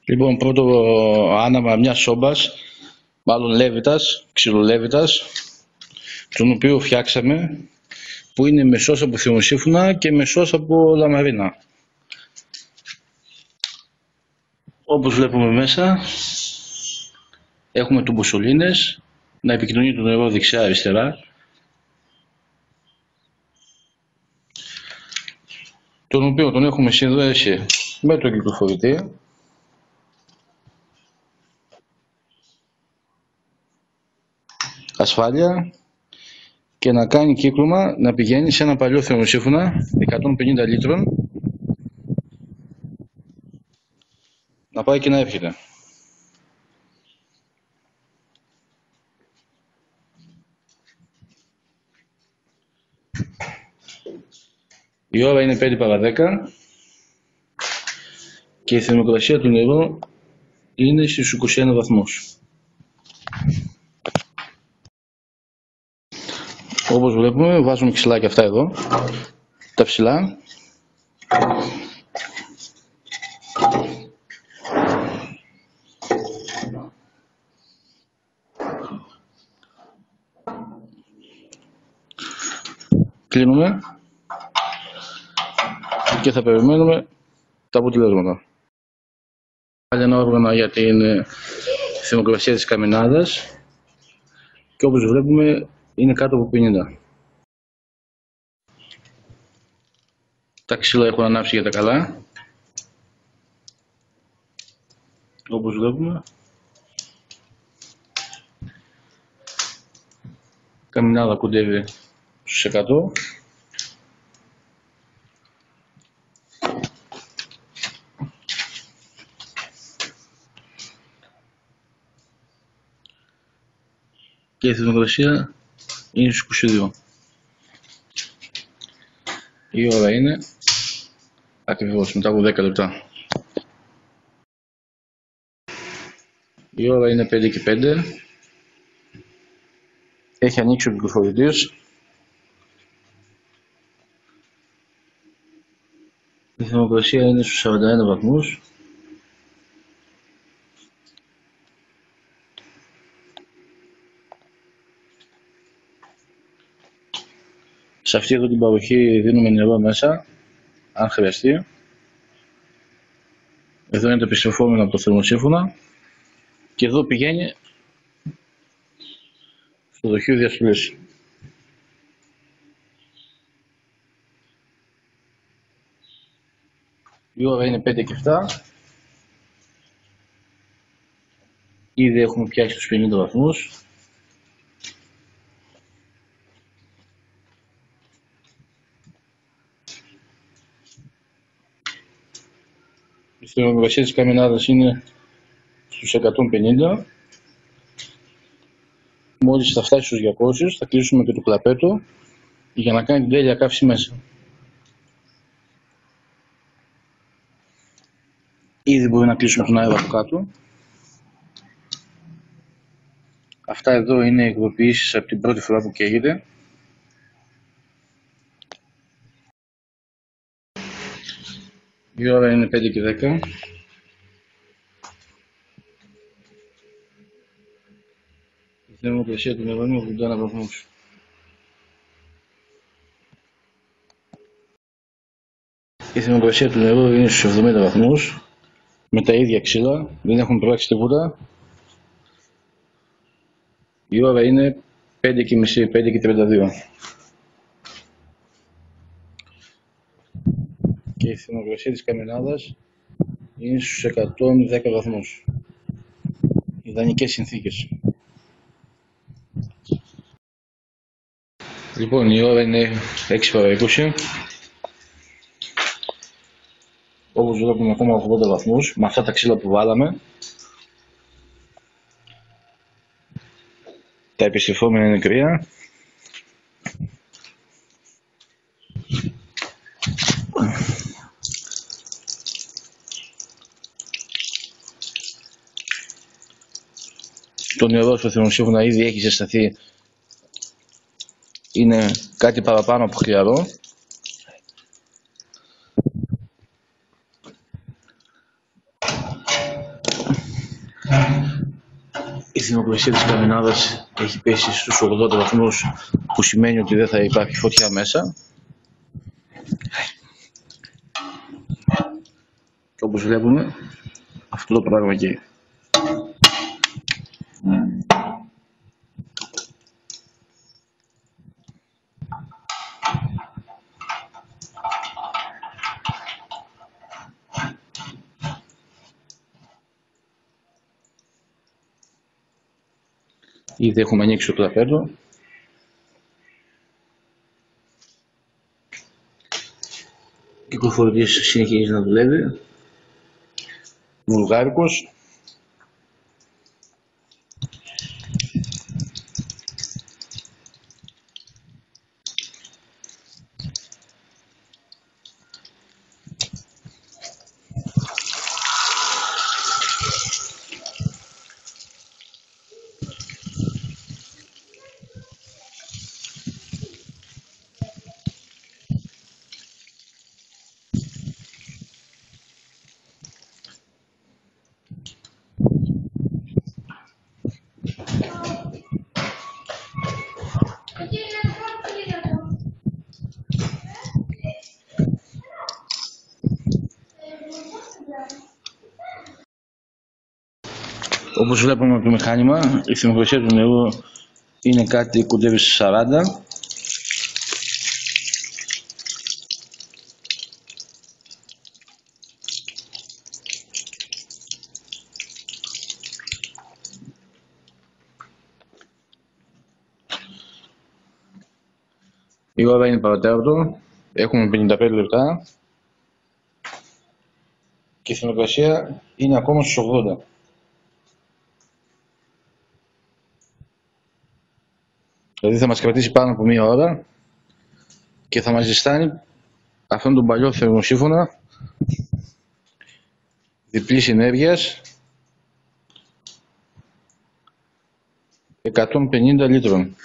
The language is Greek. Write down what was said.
Λοιπόν, πρώτο άναμα μιας σόμπας, μάλλον λέβητας, ξυλολέβητας, τον οποίο φτιάξαμε, που είναι μεσός από θερμοσύφωνα και μεσός από λαμαρίνα. Όπως βλέπουμε μέσα, έχουμε τουμποσολίνες, να επικοινωνεί το νερό δεξιά-αριστερά, τον οποίο τον έχουμε συνδέσει με το κυκλοφορητή. Ασφάλεια και να κάνει κύκλωμα, να πηγαίνει σε ένα παλιό θερμοσύφωνα 150 λίτρων, να πάει και να έρχεται. Η ώρα είναι 5 παρά 10 και η θερμοκρασία του νερού είναι στους 21 βαθμούς. Όπως βλέπουμε, βάζουμε ξυλάκια αυτά εδώ, τα ψηλά. Κλείνουμε και θα περιμένουμε τα αποτελέσματα. Πάλι ένα όργανο για την θερμοκρασία της καμινάδας και όπως βλέπουμε είναι κάτω από 50. Τα ξύλα έχουν ανάψει για τα καλά. Όπως βλέπουμε. Η καμινάδα κοντεύει στους 100. Και η θερμοκρασία είναι στους 22. Η ώρα είναι ακριβώς μετά από 10 λεπτά. Η ώρα είναι 5 και 5. Έχει ανοίξει ο κυκλοφορητής. Η θερμοκρασία είναι στους 41 βαθμούς. Σε αυτή εδώ την παροχή δίνουμε νερό μέσα, αν χρειαστεί. Εδώ είναι το επιστρεφόμενο από το θερμοσύφωνα και εδώ πηγαίνει στο δοχείο διαστολής. Η ώρα είναι 5 και 7. Ήδη έχουμε πιάσει τους 50 βαθμούς. Η θερμοκρασία της καμινάδας είναι στους 150. Μόλις θα φτάσει στους 200 θα κλείσουμε και το κλαπέτο για να κάνει την τέλεια καύση μέσα. Ήδη μπορεί να κλείσουμε τον αέρα από κάτω. Αυτά εδώ είναι οι υγροποιήσεις από την πρώτη φορά που καίγεται. Η ώρα είναι 5 και 10. Η θερμοκρασία του νερού είναι 81 βαθμούς. Η θερμοκρασία του νερού είναι στους 70 βαθμούς. Με τα ίδια ξύλα, δεν έχουν πράξει τίποτα. Η ώρα είναι 5 και μισή, 5 και 32. Και η θερμοκρασία της καμινάδας είναι στους 110 βαθμούς. Ιδανικές συνθήκες. Λοιπόν, η ώρα είναι 6 παρά 20. Όπως βλέπουμε ακόμα 80 βαθμούς με αυτά τα ξύλα που βάλαμε. Τα επιστρεφόμενα είναι κρύα. Το νερό στο θερμοσύφωνα ήδη έχει ζεσταθεί. Είναι κάτι παραπάνω από χλιαρό. Η θερμοκρασία της καμινάδας έχει πέσει στους 80 βαθμούς, που σημαίνει ότι δεν θα υπάρχει φωτιά μέσα. Και όπως βλέπουμε, αυτό το πράγμα καίει. Ήδη έχουμε ανοίξει το τραπέζο. Ο κυκλοφορητής συνεχίζει να δουλεύει. Βουλγάρικος. Όπως βλέπουμε από το μηχάνημα, η θερμοκρασία του νερού είναι κάτι κοντεύει στις 40. Η ώρα είναι παρατέταρτο, έχουμε 55 λεπτά και η θερμοκρασία είναι ακόμα στους 80. Δηλαδή θα μας κρατήσει πάνω από μία ώρα και θα μας ζεστάνει αυτόν τον παλιό θερμοσύφωνα διπλής ενέργειας 150 λίτρων.